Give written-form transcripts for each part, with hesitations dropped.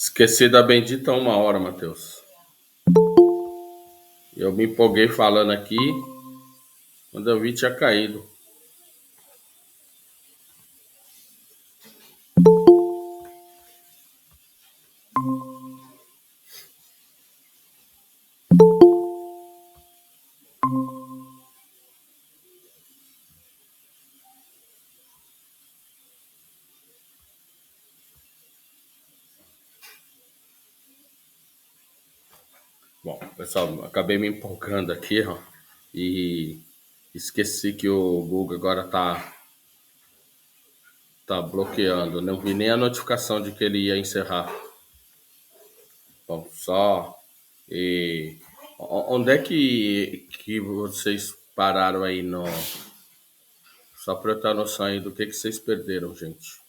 Esqueci da bendita 1 hora, Matheus. Eu me empolguei falando aqui, quando eu vi tinha caído. Bom, pessoal, acabei me empolgando aqui, ó, e esqueci que o Google agora tá bloqueando. Não vi nem a notificação de que ele ia encerrar. Bom, só. Onde é que vocês pararam aí no. Só para eu ter noção aí do que vocês perderam, gente.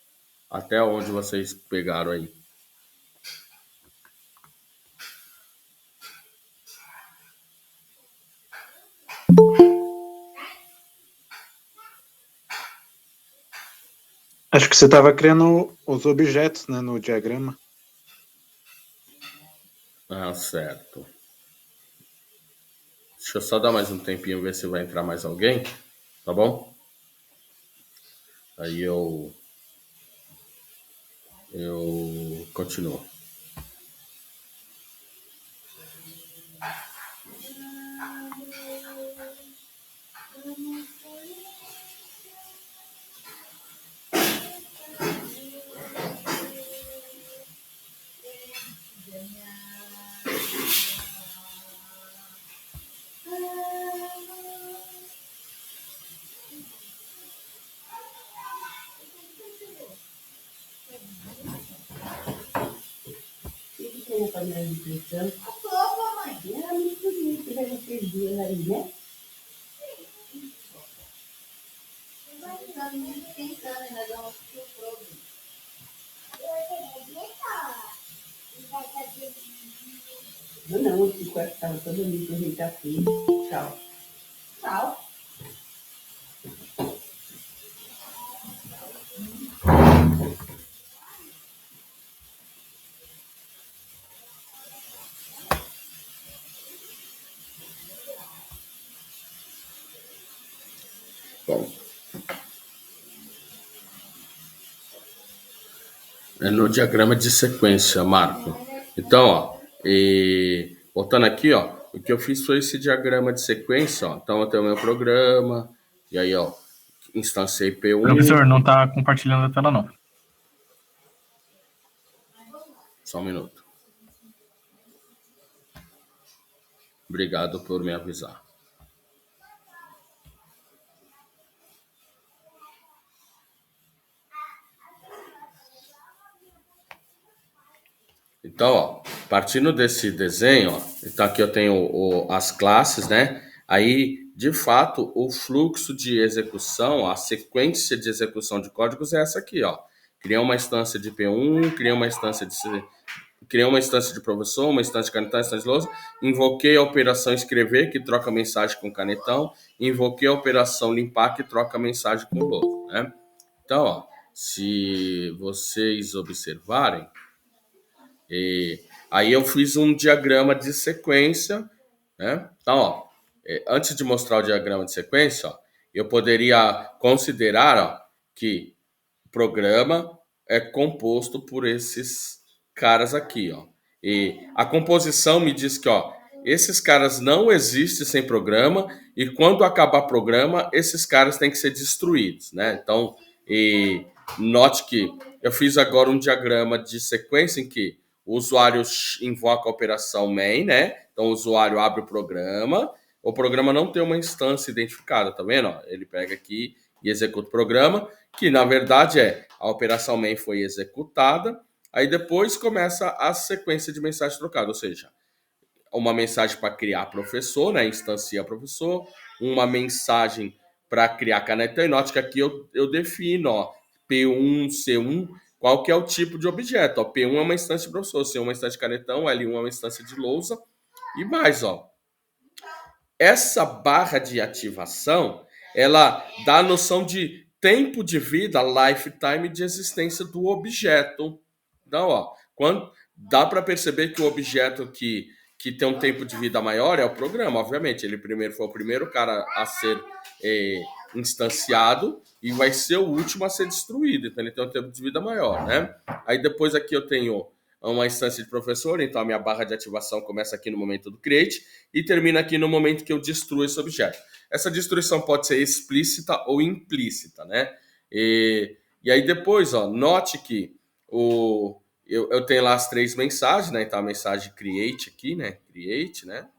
Até onde vocês pegaram aí? Acho que você estava criando os objetos, né, no diagrama. Ah, certo. Deixa eu só dar mais um tempinho, ver se vai entrar mais alguém, tá bom? Aí eu continuo. Panela de pressão. A sua, mamãe. Era muito bonito, que já fez dias aí, né? Vai ficando muito pensando, nós vamos pro programa. Não, esse quarto estava todo limpo, a gente tá aqui. Tchau. Tchau. Bom. É no diagrama de sequência, Marco. Então, ó, voltando aqui, ó, o que eu fiz foi esse diagrama de sequência, ó. Então, eu tenho o meu programa, e aí, ó, instanciei P1. Professor, não tá compartilhando a tela, não. Só um minuto. Obrigado por me avisar. Então, ó, partindo desse desenho, ó, então aqui eu tenho as classes, né? Aí, de fato, o fluxo de execução, a sequência de execução de códigos é essa aqui, ó. Criei uma instância de P1, criei uma instância de professor, uma instância de canetão, instância de lousa, invoquei a operação escrever, que troca mensagem com canetão, invoquei a operação limpar, que troca mensagem com lousa, né? Então, ó, se vocês observarem, aí eu fiz um diagrama de sequência, né? Então, ó, antes de mostrar o diagrama de sequência, ó, eu poderia considerar, ó, que o programa é composto por esses caras aqui, ó. E a composição me diz que, ó, esses caras não existem sem programa e quando acabar programa, esses caras têm que ser destruídos, né? Então, note que eu fiz agora um diagrama de sequência em que o usuário invoca a operação main, né? Então o usuário abre o programa não tem uma instância identificada, tá vendo? Ele pega aqui e executa o programa, que na verdade a operação main foi executada, aí depois começa a sequência de mensagens trocadas, ou seja, uma mensagem para criar professor, né? Instancia professor, uma mensagem para criar caneta. E note que aqui eu defino, ó, P1, C1, qual que é o tipo de objeto. Ó, P1 é uma instância de professor, C1 é uma instância de canetão, L1 é uma instância de lousa. E mais, ó. Essa barra de ativação, ela dá a noção de tempo de vida, lifetime de existência do objeto. Então, ó, dá para perceber que o objeto que tem um tempo de vida maior é o programa, obviamente. Ele primeiro foi o primeiro cara a ser instanciado e vai ser o último a ser destruído. Então ele tem um tempo de vida maior, né? Aí depois aqui eu tenho uma instância de professor, então a minha barra de ativação começa aqui no momento do create e termina aqui no momento que eu destruo esse objeto. Essa destruição pode ser explícita ou implícita, né? E aí depois, ó, note que eu tenho lá as 3 mensagens, né? Então a mensagem create aqui, né? Create, né?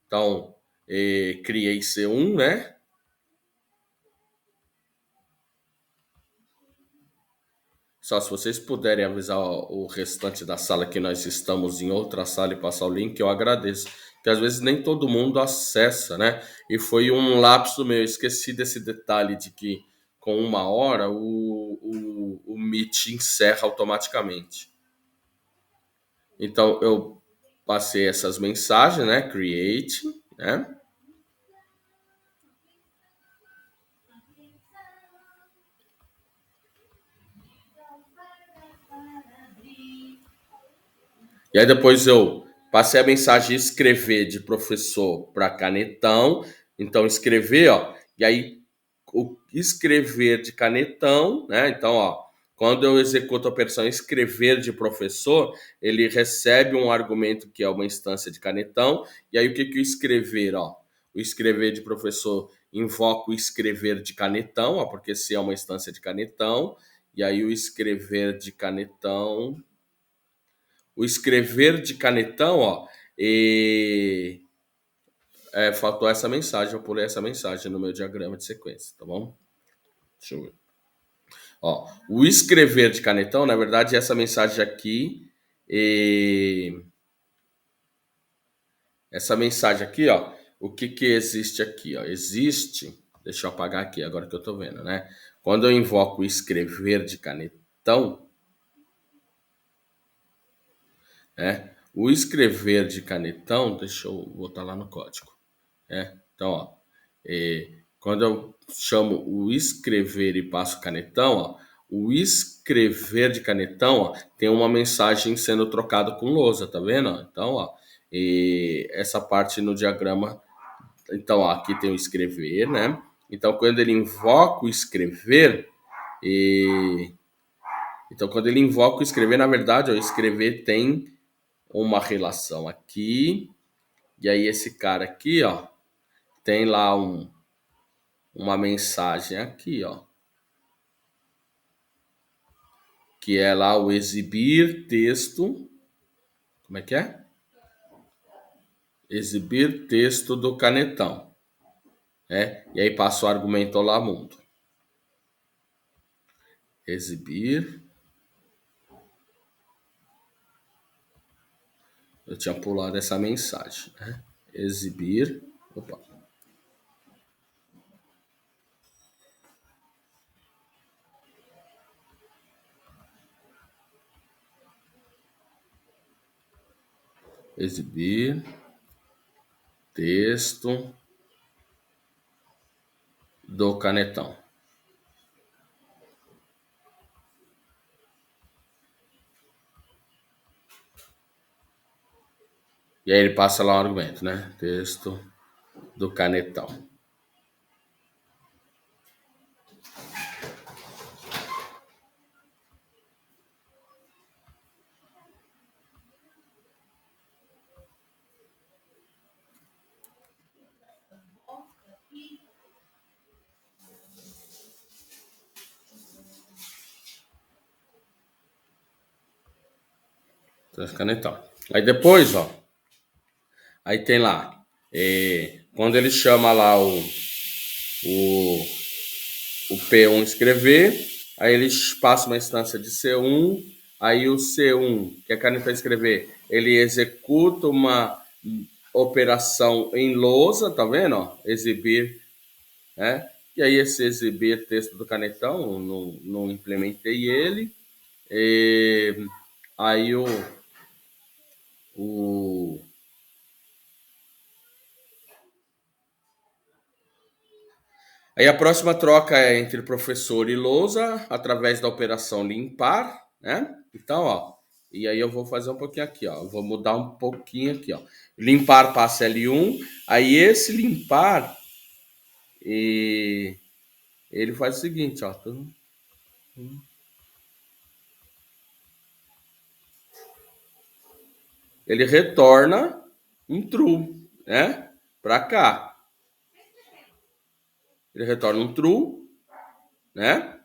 Então, criei C1, né? Só se vocês puderem avisar o restante da sala que nós estamos em outra sala e passar o link, eu agradeço. Porque às vezes nem todo mundo acessa, né? E foi um lapso meu, eu esqueci desse detalhe de que com 1 hora o Meet encerra automaticamente. Então eu passei essas mensagens, né? Create, né? E aí depois eu passei a mensagem escrever de professor para canetão. Então escrever, ó, e aí o escrever de canetão, né? Então, ó, quando eu executo a operação escrever de professor, ele recebe um argumento que é uma instância de canetão. E aí o que que o escrever, ó? O escrever de professor invoca o escrever de canetão, ó, porque se é uma instância de canetão. E aí o escrever de canetão, o escrever de canetão, ó, faltou essa mensagem, eu pulei essa mensagem no meu diagrama de sequência, tá bom? Deixa eu ver. Ó, o escrever de canetão, na verdade, essa mensagem aqui, essa mensagem aqui, ó, o que que existe aqui, ó? Existe, deixa eu apagar aqui, agora que eu tô vendo, né? Quando eu invoco o escrever de canetão, né? O escrever de canetão, deixa eu botar lá no código. Então, ó, quando eu chamo o escrever e passo canetão, ó, o escrever de canetão, ó, tem uma mensagem sendo trocada com lousa, tá vendo? Então, ó, essa parte no diagrama, então, ó, aqui tem o escrever, né? Então, quando ele invoca o escrever, então quando ele invoca o escrever, na verdade, ó, o escrever tem uma relação aqui, e aí esse cara aqui, ó, tem lá uma mensagem aqui, ó, que é lá o exibir texto. Como é que é? Exibir texto do canetão, né? E aí passa o argumento lá mundo. Exibir. Eu tinha pulado essa mensagem, né? Exibir. Opa. Exibir texto do canetão. E aí ele passa lá o argumento, né? Texto do canetão. Canetão. Aí depois, ó, aí tem lá, quando ele chama lá o P1 escrever, aí ele passa uma instância de C1, aí o C1, que é canetão escrever, ele executa uma operação em lousa, tá vendo? Ó? Exibir, né? E aí esse exibir texto do canetão, não implementei ele. Aí aí a próxima troca é entre professor e lousa, através da operação limpar, né? Então, ó, E aí eu vou fazer um pouquinho aqui, ó. Eu vou mudar um pouquinho aqui, ó. Limpar passa L1. Aí esse limpar, ele faz o seguinte, ó. Ele retorna um true, né? Para cá. Ele retorna um true, né?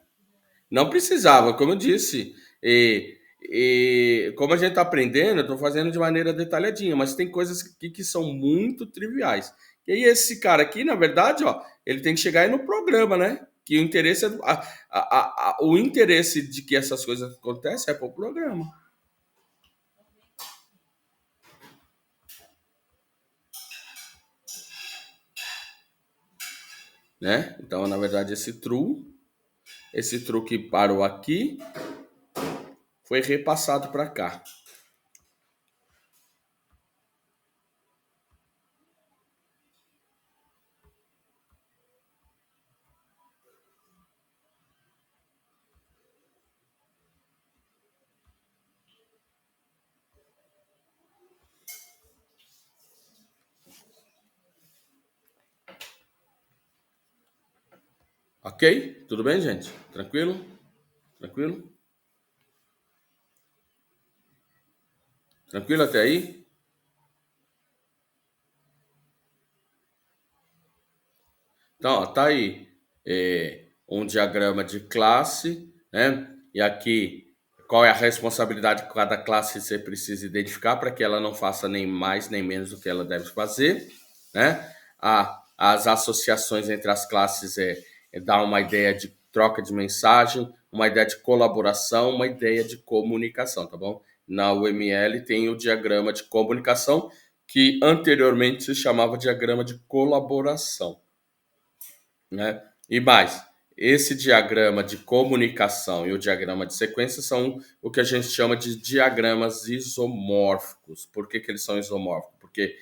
Não precisava, como eu disse. Como a gente está aprendendo, eu estou fazendo de maneira detalhadinha, mas tem coisas que são muito triviais. E aí esse cara aqui, na verdade, ó, ele tem que chegar aí no programa, né? Que o interesse é o interesse de que essas coisas acontecem é para o programa. Né? Então, na verdade, esse true que parou aqui foi repassado para cá. Ok? Tudo bem, gente? Tranquilo? Tranquilo? Tranquilo até aí? Então, ó, tá aí um diagrama de classe, né? E aqui, qual é a responsabilidade que cada classe você precisa identificar para que ela não faça nem mais nem menos do que ela deve fazer, né? As associações entre as classes é dar uma ideia de troca de mensagem, uma ideia de colaboração, uma ideia de comunicação, tá bom? Na UML tem o diagrama de comunicação, que anteriormente se chamava diagrama de colaboração, né? E mais, esse diagrama de comunicação e o diagrama de sequência são o que a gente chama de diagramas isomórficos. Por que eles são isomórficos? Porque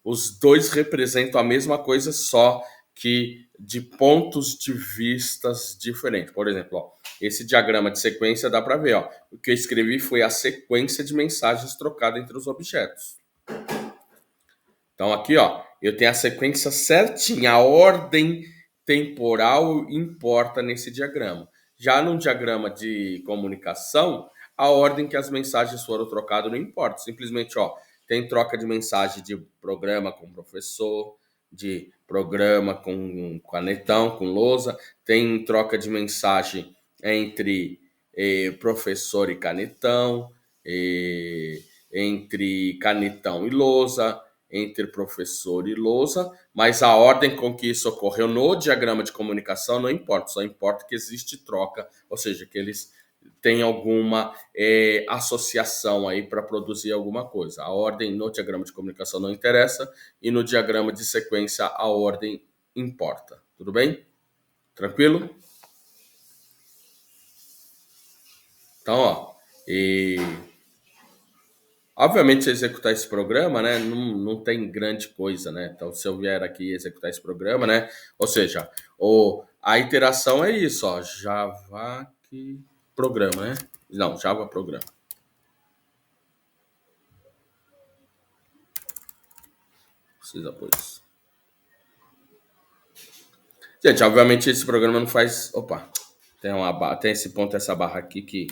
os dois representam a mesma coisa, só que de pontos de vistas diferentes. Por exemplo, ó, esse diagrama de sequência dá para ver, ó, o que eu escrevi foi a sequência de mensagens trocadas entre os objetos. Então aqui, ó, eu tenho a sequência certinha, a ordem temporal importa nesse diagrama. Já no diagrama de comunicação, a ordem que as mensagens foram trocadas não importa. Simplesmente, ó, tem troca de mensagem de programa com professor, de programa com canetão, com lousa, tem troca de mensagem entre professor e canetão, entre canetão e lousa, entre professor e lousa, mas a ordem com que isso ocorreu no diagrama de comunicação não importa, só importa que existe troca, ou seja, que eles têm alguma associação aí para produzir alguma coisa. A ordem no diagrama de comunicação não interessa e no diagrama de sequência a ordem importa. Tudo bem? Tranquilo? Então, ó, obviamente, se executar esse programa, né, não tem grande coisa, né? Então, se eu vier aqui executar esse programa, né, ou seja, a iteração é isso, ó, Java programa, né? Não, Java programa. Precisa por isso. Gente, obviamente esse programa não faz... Opa, tem esse ponto, essa barra aqui que...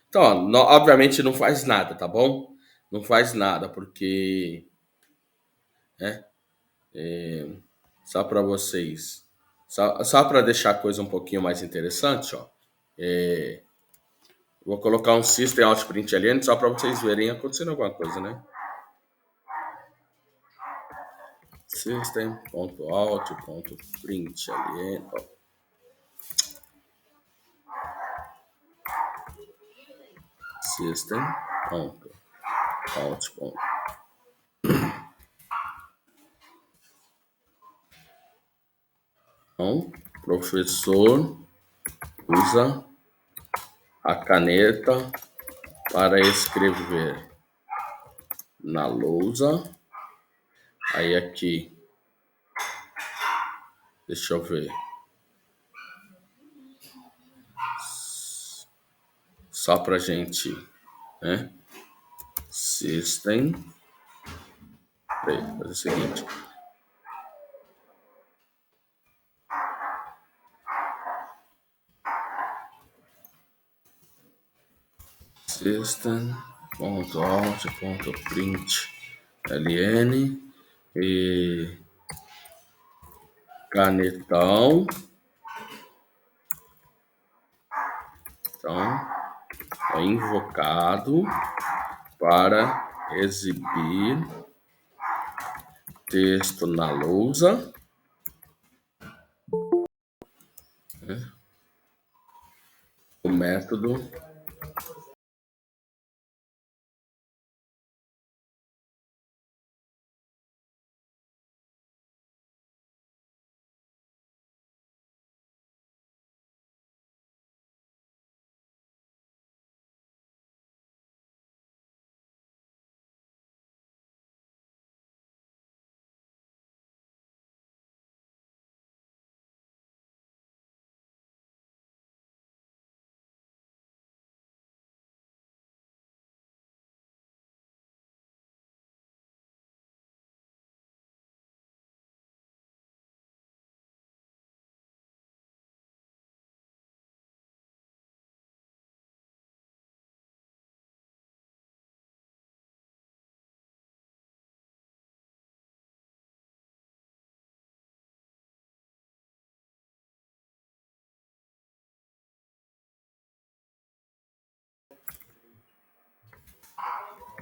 Então, ó, obviamente não faz nada, tá bom? Não faz nada, porque... né? Só para vocês, só para deixar a coisa um pouquinho mais interessante, ó, vou colocar um system out println só para vocês verem acontecendo alguma coisa, né? System.out.println system.out. Então, professor usa a caneta para escrever na lousa. Aí aqui, deixa eu ver. só para a gente, né? System. Peraí, vou fazer o seguinte. System.out.print ln e canetão. Então, é invocado para exibir texto na lousa, né? O método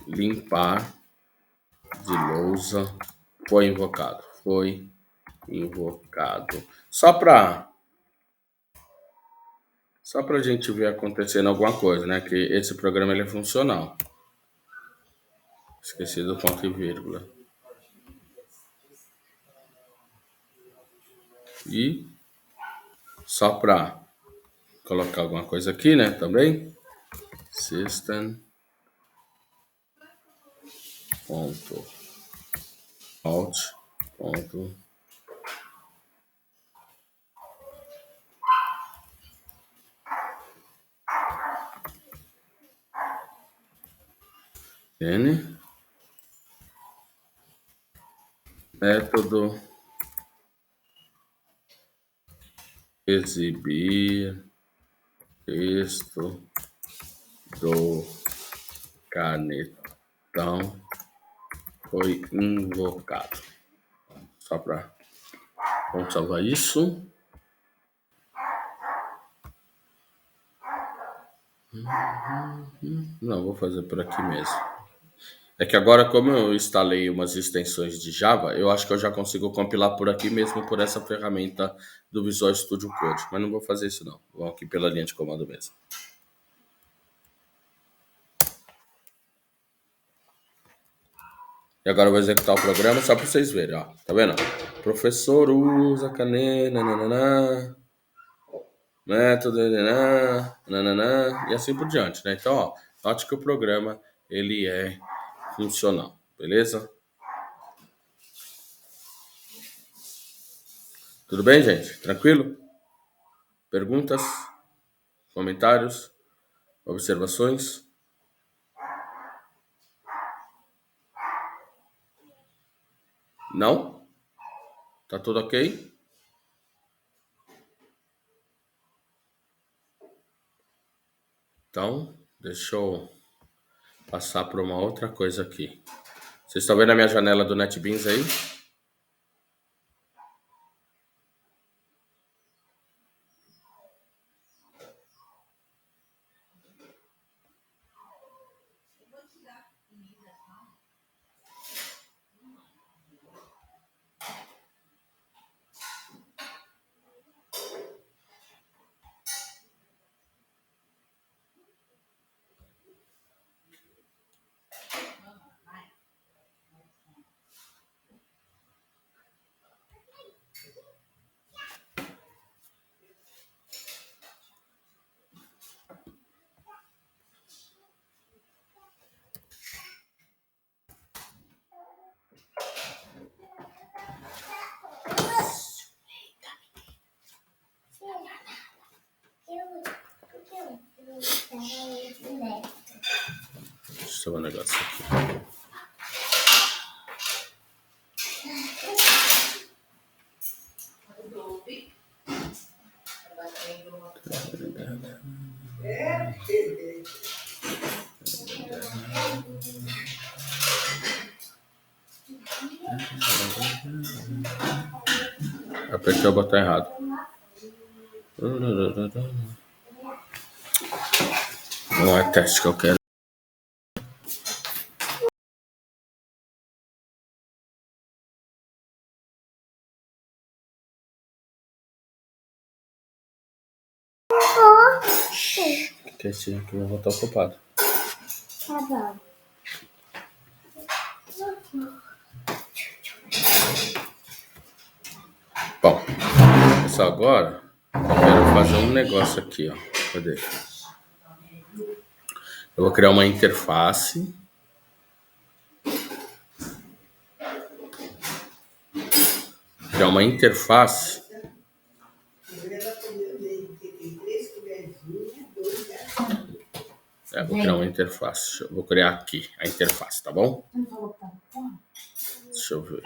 limpar de lousa foi invocado. Só para a gente ver acontecendo alguma coisa, né? Que esse programa ele é funcional. Esqueci do ponto e vírgula. E só para colocar alguma coisa aqui, né? Também. System. Out. N. Método exibir texto do canetão foi invocado. Só para vamos salvar isso. Não, vou fazer por aqui mesmo. É que agora, como eu instalei umas extensões de Java, eu acho que eu já consigo compilar por aqui mesmo por essa ferramenta do Visual Studio Code. Mas não vou fazer isso não. Vou aqui pela linha de comando mesmo. E agora eu vou executar o programa só para vocês verem, ó. Tá vendo? Professor usa caneta, método, e assim por diante, né? Então, ó, note que o programa, ele é funcional, beleza? Tudo bem, gente? Tranquilo? Perguntas? Comentários? Observações? Não? Tá tudo ok? Então, deixa eu passar para uma outra coisa aqui. Vocês estão vendo a minha janela do NetBeans aí? Deixa eu ver um negócio aqui. Apertei o botão errado. Não é teste que eu quero. Quietinho que eu vou estar ocupado. Tá bom. Bom, pessoal, agora eu quero fazer um negócio aqui, ó. Cadê? Eu vou criar uma interface. Criar uma interface. Vou criar uma interface. Eu vou criar aqui a interface, tá bom? Deixa eu ver.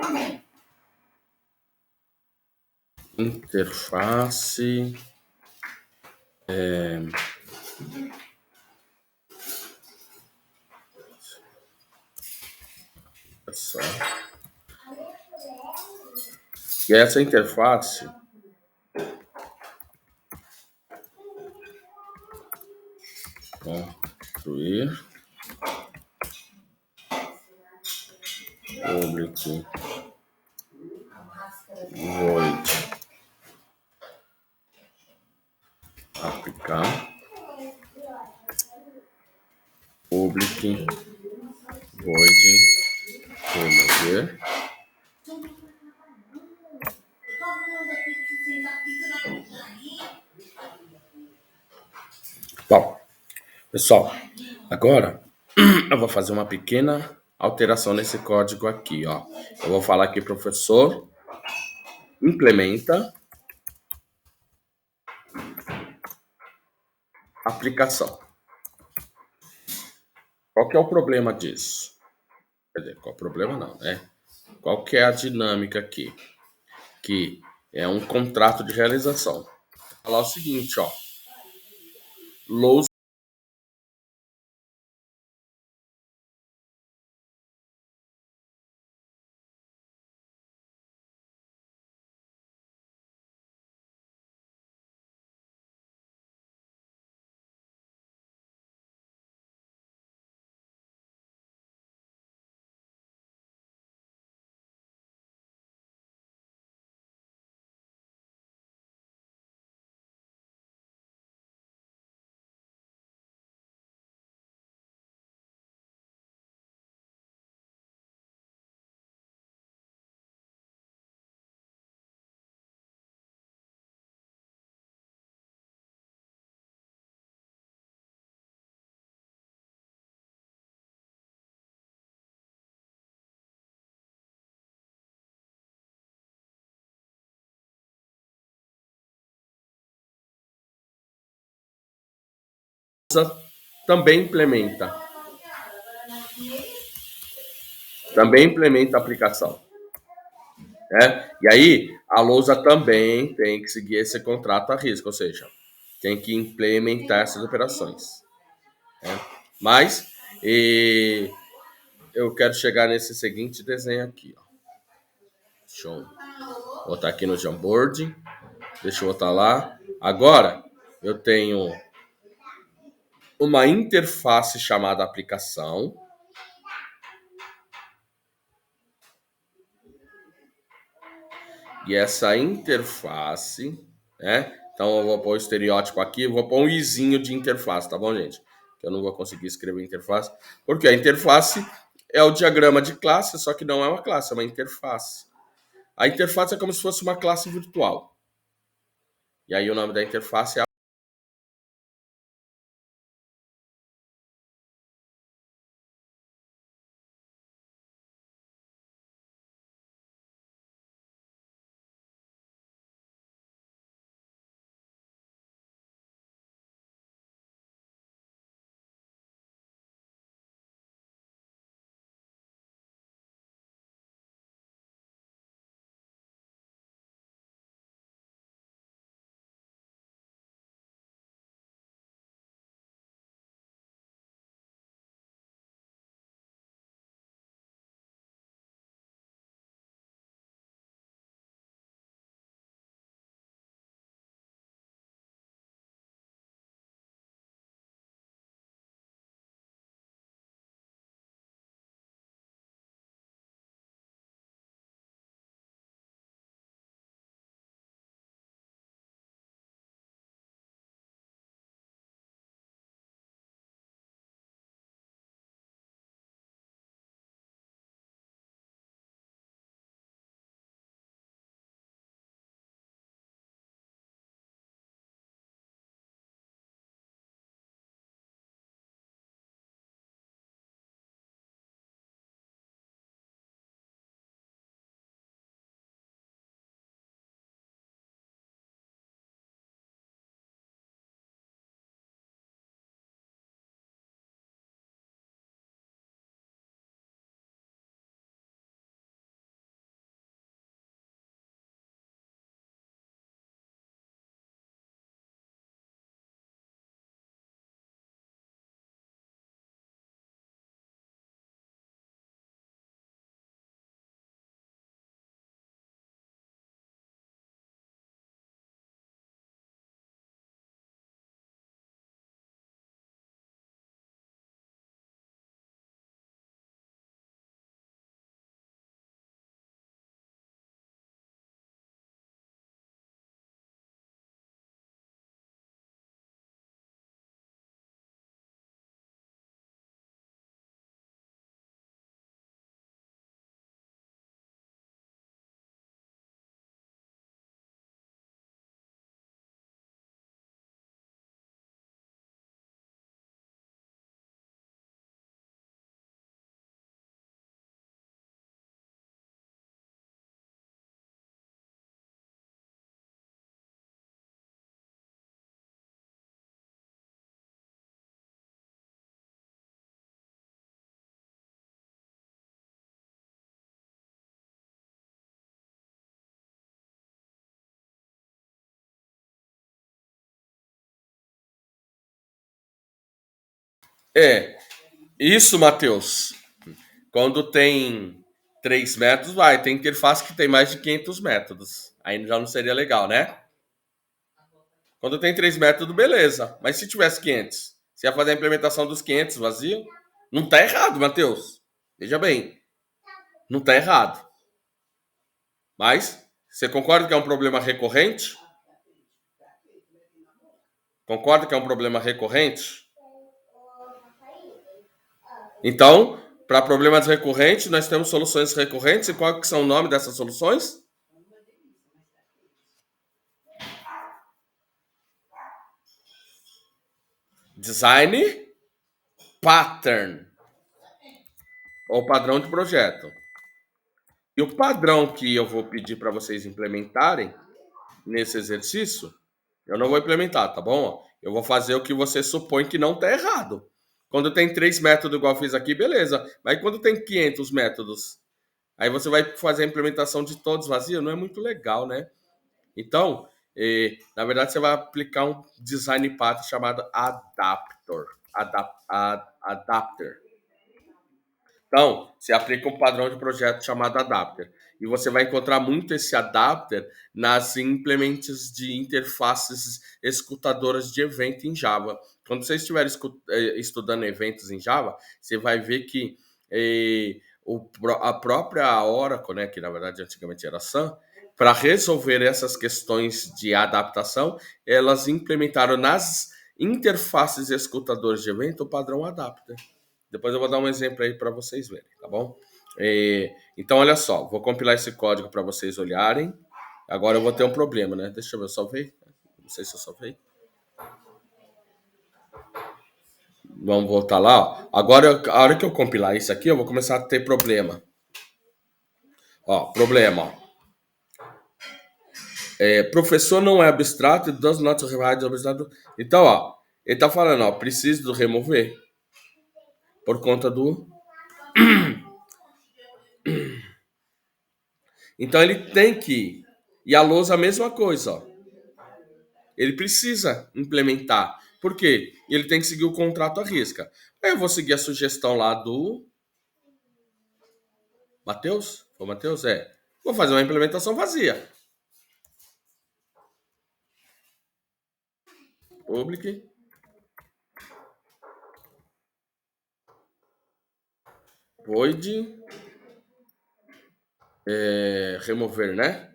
Interface. Só. E essa interface construir public void aplicar public void remover. Bom, pessoal, agora eu vou fazer uma pequena alteração nesse código aqui, ó. Eu vou falar aqui, professor, implementa aplicação. Qual que é o problema disso? Quer dizer, qual o problema não, né? Qual que é a dinâmica aqui? Que é um contrato de realização. Vou falar o seguinte, ó. Lousa também implementa a aplicação. E aí, a Lousa também tem que seguir esse contrato à risca, ou seja, tem que implementar essas operações. Mas eu quero chegar nesse seguinte desenho aqui. Ó. Deixa eu botar aqui no Jamboard. Deixa eu botar lá. Agora, eu tenho uma interface chamada aplicação. E essa interface, né? Então eu vou pôr o estereótipo aqui, eu vou pôr um izinho de interface, tá bom, gente? Que eu não vou conseguir escrever interface, porque a interface é o diagrama de classe, só que não é uma classe, é uma interface. A interface é como se fosse uma classe virtual. E aí o nome da interface é É, isso, Matheus. Quando tem 3 métodos, vai. Tem interface que tem mais de 500 métodos. Aí já não seria legal, né? Quando tem 3 métodos, beleza. Mas se tivesse 500, você ia fazer a implementação dos 500 vazio? Não tá errado, Matheus. Veja bem, não tá errado. Mas, você concorda que é um problema recorrente? Concorda que é um problema recorrente? Então, para problemas recorrentes, nós temos soluções recorrentes. E qual que são o nome dessas soluções? Design Pattern, ou padrão de projeto. E o padrão que eu vou pedir para vocês implementarem nesse exercício, eu não vou implementar, tá bom? Eu vou fazer o que você supõe que não está errado. Quando tem 3 métodos igual eu fiz aqui, beleza. Mas quando tem 500 métodos, aí você vai fazer a implementação de todos vazio, não é muito legal, né? Então, na verdade, você vai aplicar um design pattern chamado adapter. Então, você aplica um padrão de projeto chamado adapter. E você vai encontrar muito esse adapter nas implements de interfaces escutadoras de evento em Java. Quando você estiver estudando eventos em Java, você vai ver que a própria Oracle, né, que na verdade antigamente era Sun, para resolver essas questões de adaptação, elas implementaram nas interfaces escutadoras de evento o padrão adapter. Depois eu vou dar um exemplo aí para vocês verem, tá bom? Então, olha só, vou compilar esse código para vocês olharem. Agora eu vou ter um problema, né? Deixa eu ver, eu salvei. Não sei se eu salvei. Vamos voltar lá. Ó. Agora, a hora que eu compilar isso aqui, eu vou começar a ter problema. Ó, problema. Ó. Professor não é abstrato, does not rewrite abstrato. Então, ó, ele tá falando, ó, preciso remover por conta do... Então, ele tem que... E a lousa a mesma coisa, ó. Ele precisa implementar. Por quê? Ele tem que seguir o contrato à risca. Aí eu vou seguir a sugestão lá do... Matheus? Foi o Matheus? Vou fazer uma implementação vazia. Public. Void. Remover, né?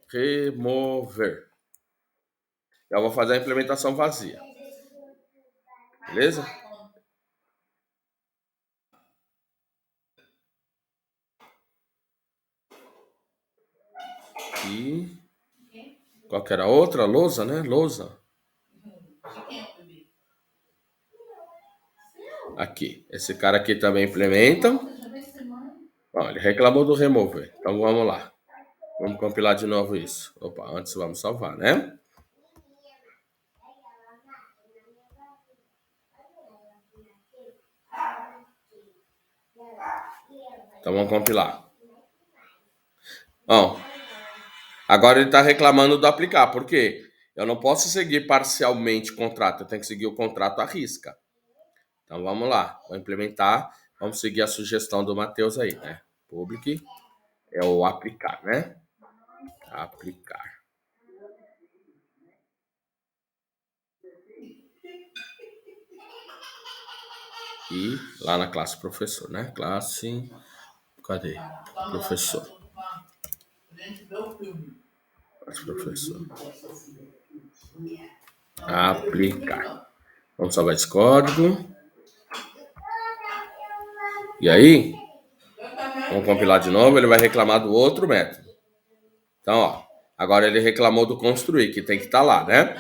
Remover. Eu vou fazer a implementação vazia. Beleza? E... Qual que era a outra? Lousa, né? Lousa. Aqui. Esse cara aqui também implementa. Ó, ele reclamou do remover. Então vamos lá. Vamos compilar de novo isso. Opa, antes vamos salvar, né? Então vamos compilar. Bom, agora ele está reclamando do aplicar. Por quê? Eu não posso seguir parcialmente o contrato. Eu tenho que seguir o contrato à risca. Então vamos lá. Vou implementar. Vamos seguir a sugestão do Matheus aí, né? Public é o aplicar, né? Aplicar. E lá na classe professor, né? Classe... Cadê? Professor. Classe professor. Aplicar. Vamos salvar esse código. E aí, vamos compilar de novo. Ele vai reclamar do outro método. Então, ó. Agora ele reclamou do construir, que tem que estar lá, né?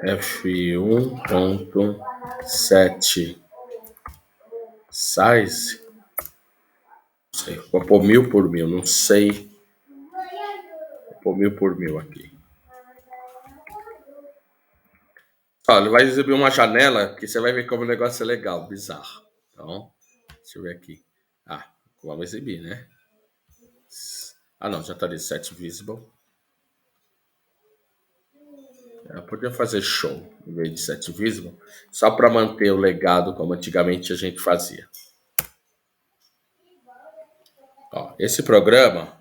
F1.7 size. Não sei. Vou pôr 1000 por 1000, não sei. Vou pôr 1000 por 1000 aqui. Ó, ele vai exibir uma janela que você vai ver como o negócio é legal, bizarro. Então, deixa eu ver aqui. Ah, vamos exibir, né? Ah, não, já tá ali, set visible. Eu podia fazer show em vez de set visible, só para manter o legado como antigamente a gente fazia. Ó, esse programa,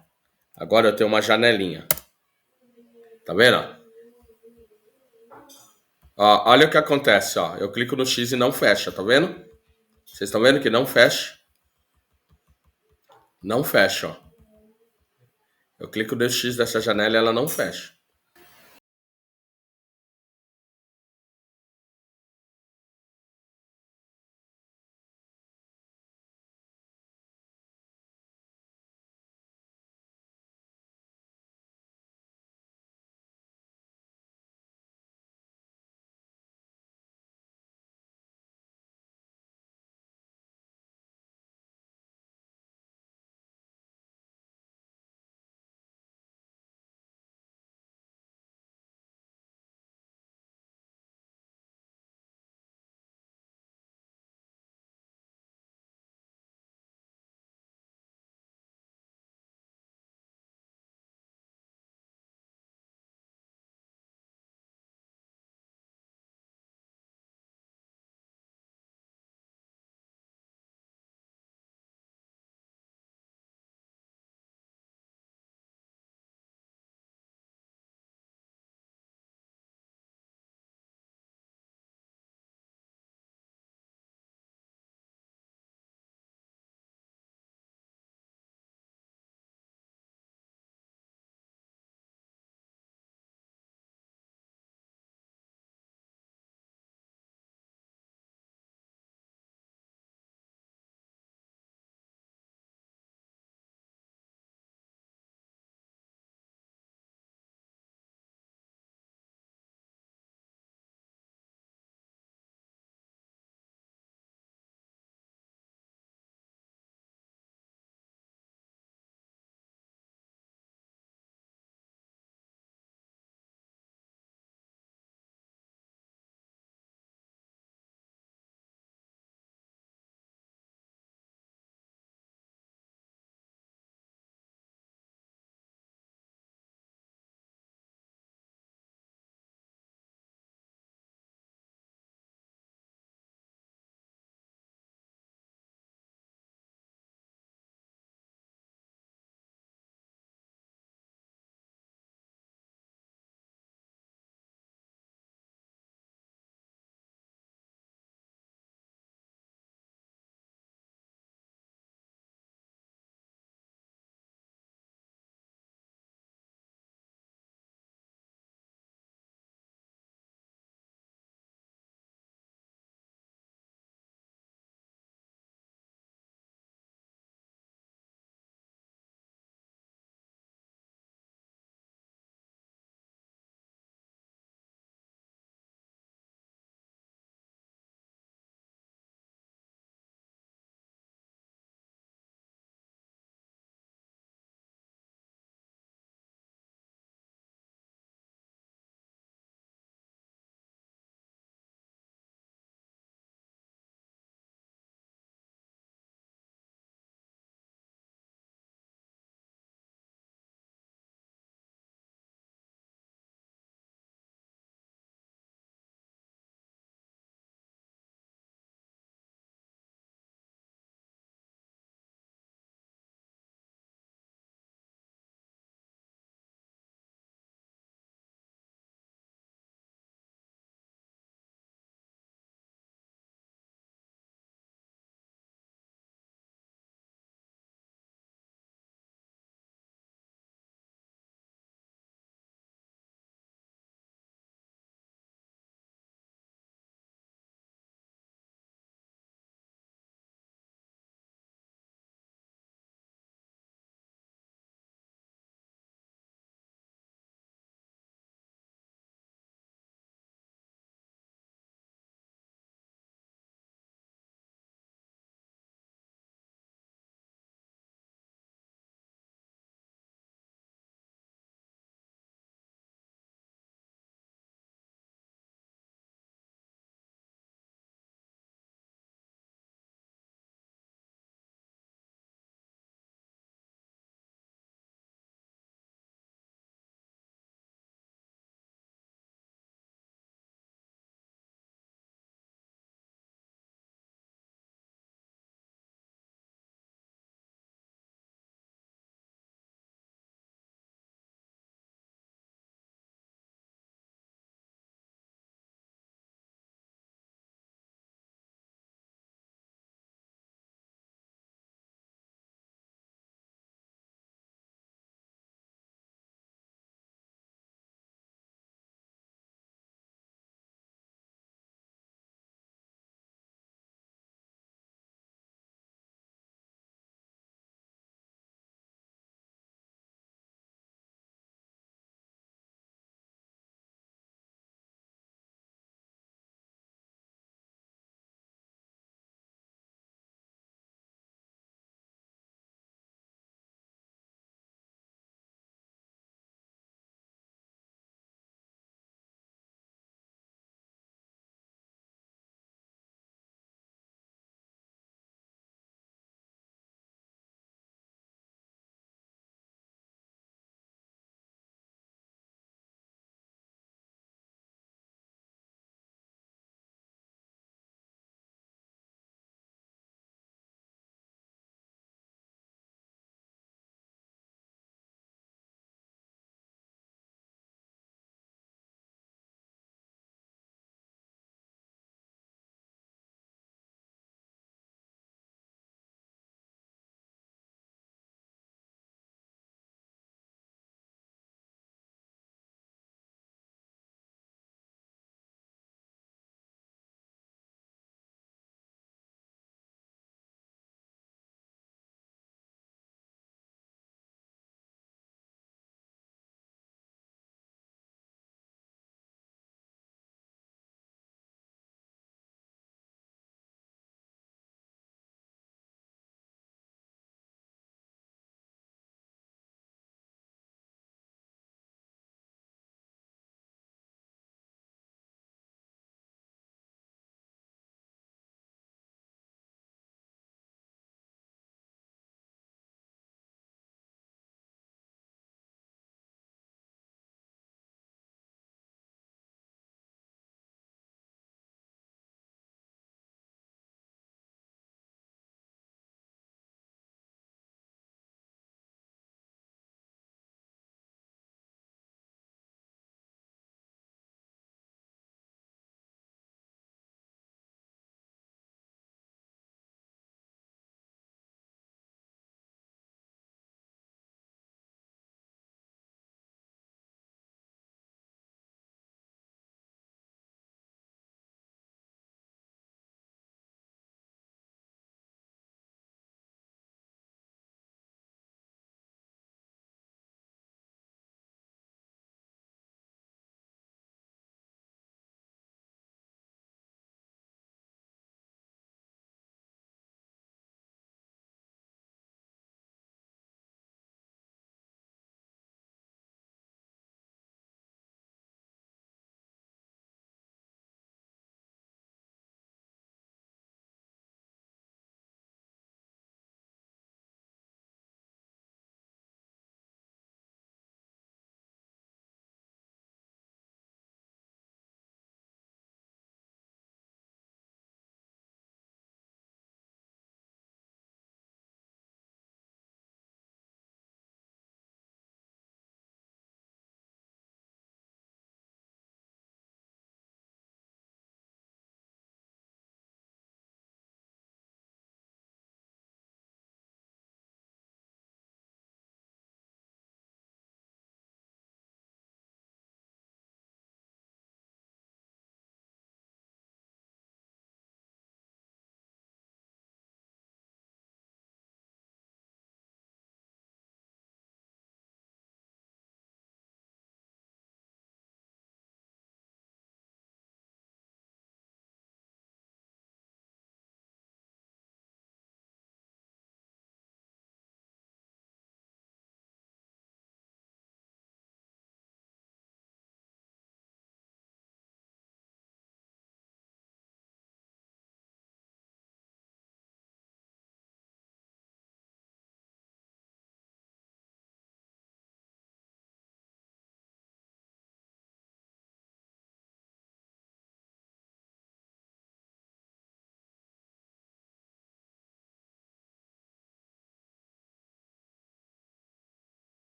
agora eu tenho uma janelinha. Tá vendo? Ó, olha o que acontece, ó. Eu clico no X e não fecha, tá vendo? Vocês estão vendo que não fecha? Não fecha, ó. Eu clico no X dessa janela e ela não fecha.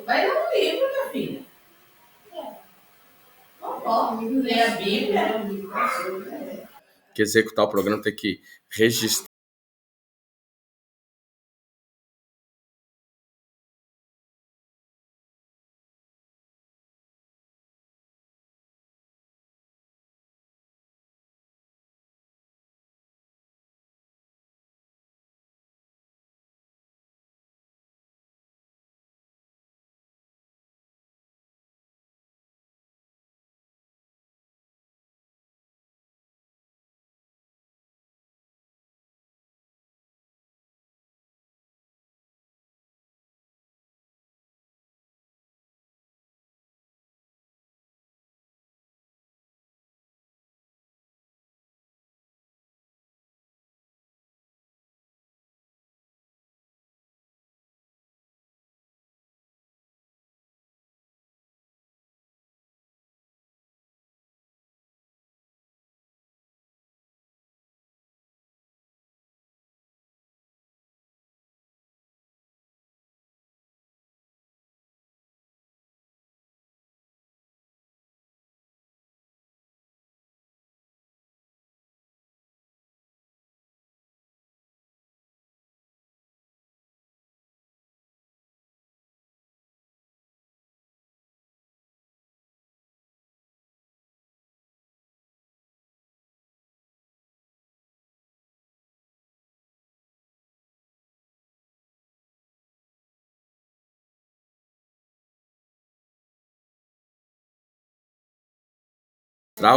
Vai ler um livro, minha filha. Não pode ler a Bíblia. Que executar o programa tem que registrar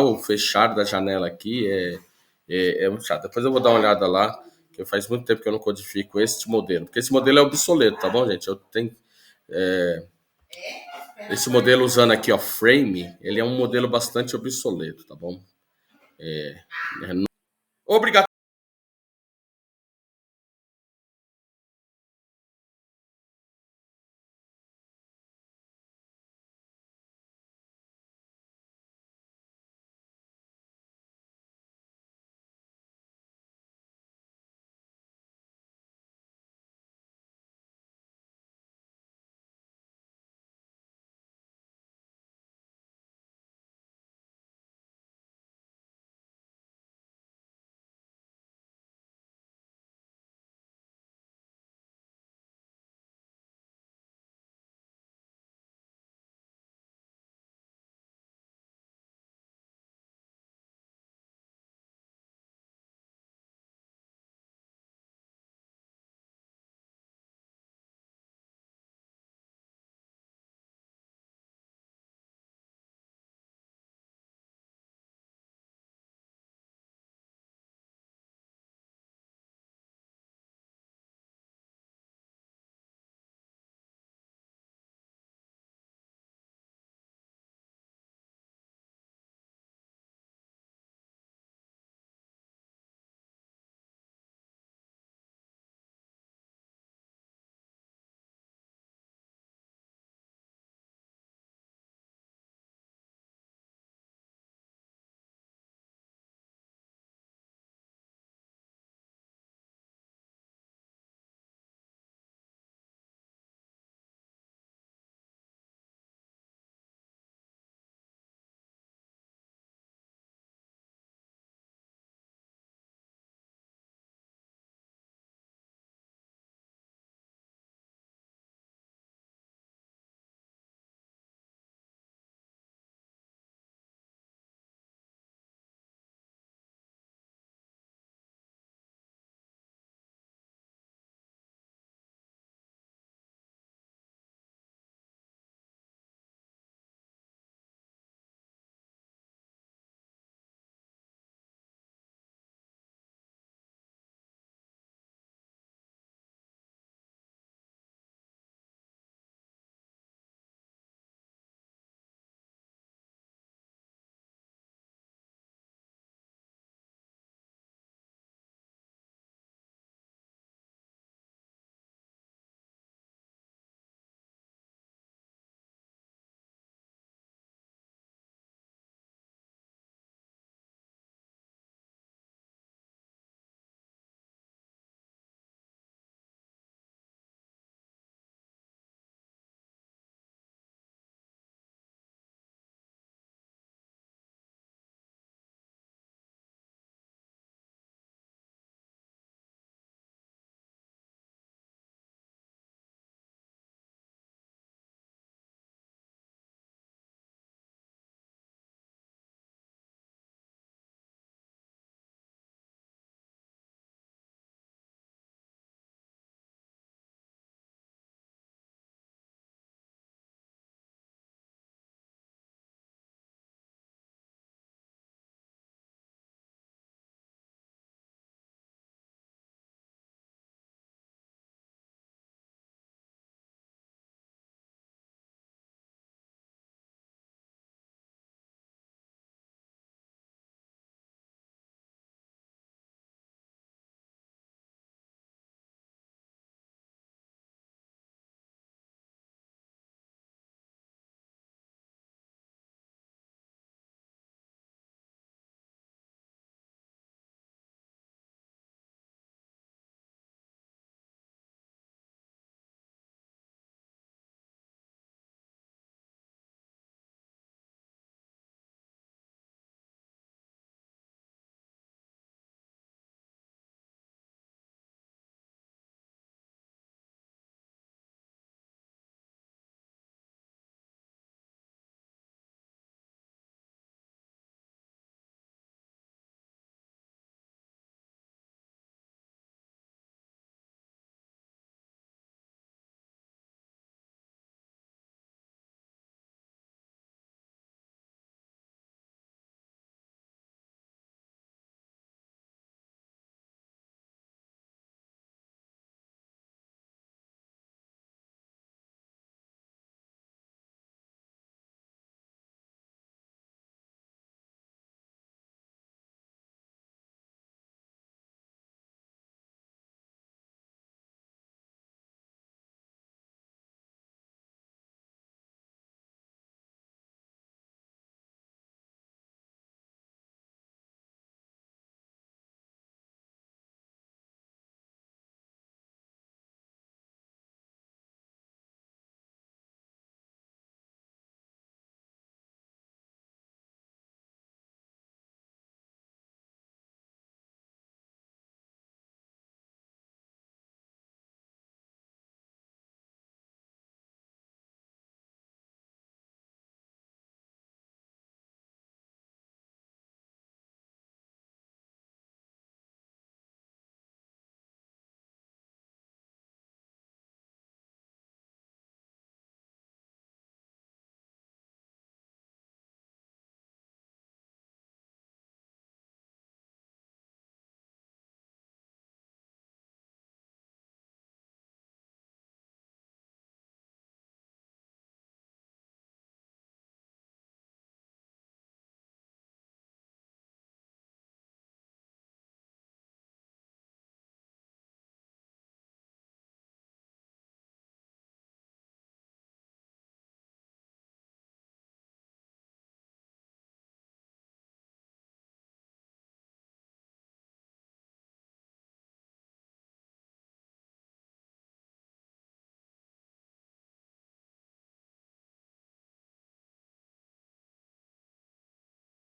o fechar da janela aqui é muito chato. Depois eu vou dar uma olhada lá, que faz muito tempo que eu não codifico este modelo, porque esse modelo é obsoleto, tá bom, gente? Eu tenho esse modelo usando aqui, ó, frame, ele é um modelo bastante obsoleto, tá bom? Obrigado.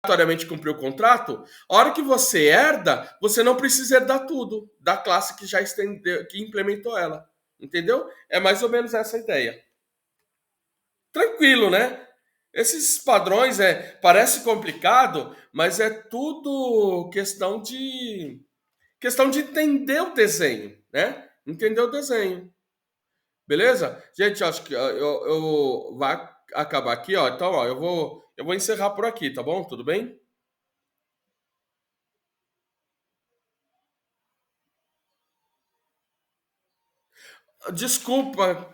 obrigatoriamente cumprir o contrato, a hora que você herda, você não precisa herdar tudo da classe que já estendeu, que implementou ela. Entendeu? É mais ou menos essa a ideia. Tranquilo, né? Esses padrões parece complicado, mas é tudo questão de entender o desenho, né? Entender o desenho. Beleza? Gente, acho que eu vai acabar aqui, ó. Então, ó, eu vou encerrar por aqui, tá bom? Tudo bem? Desculpa,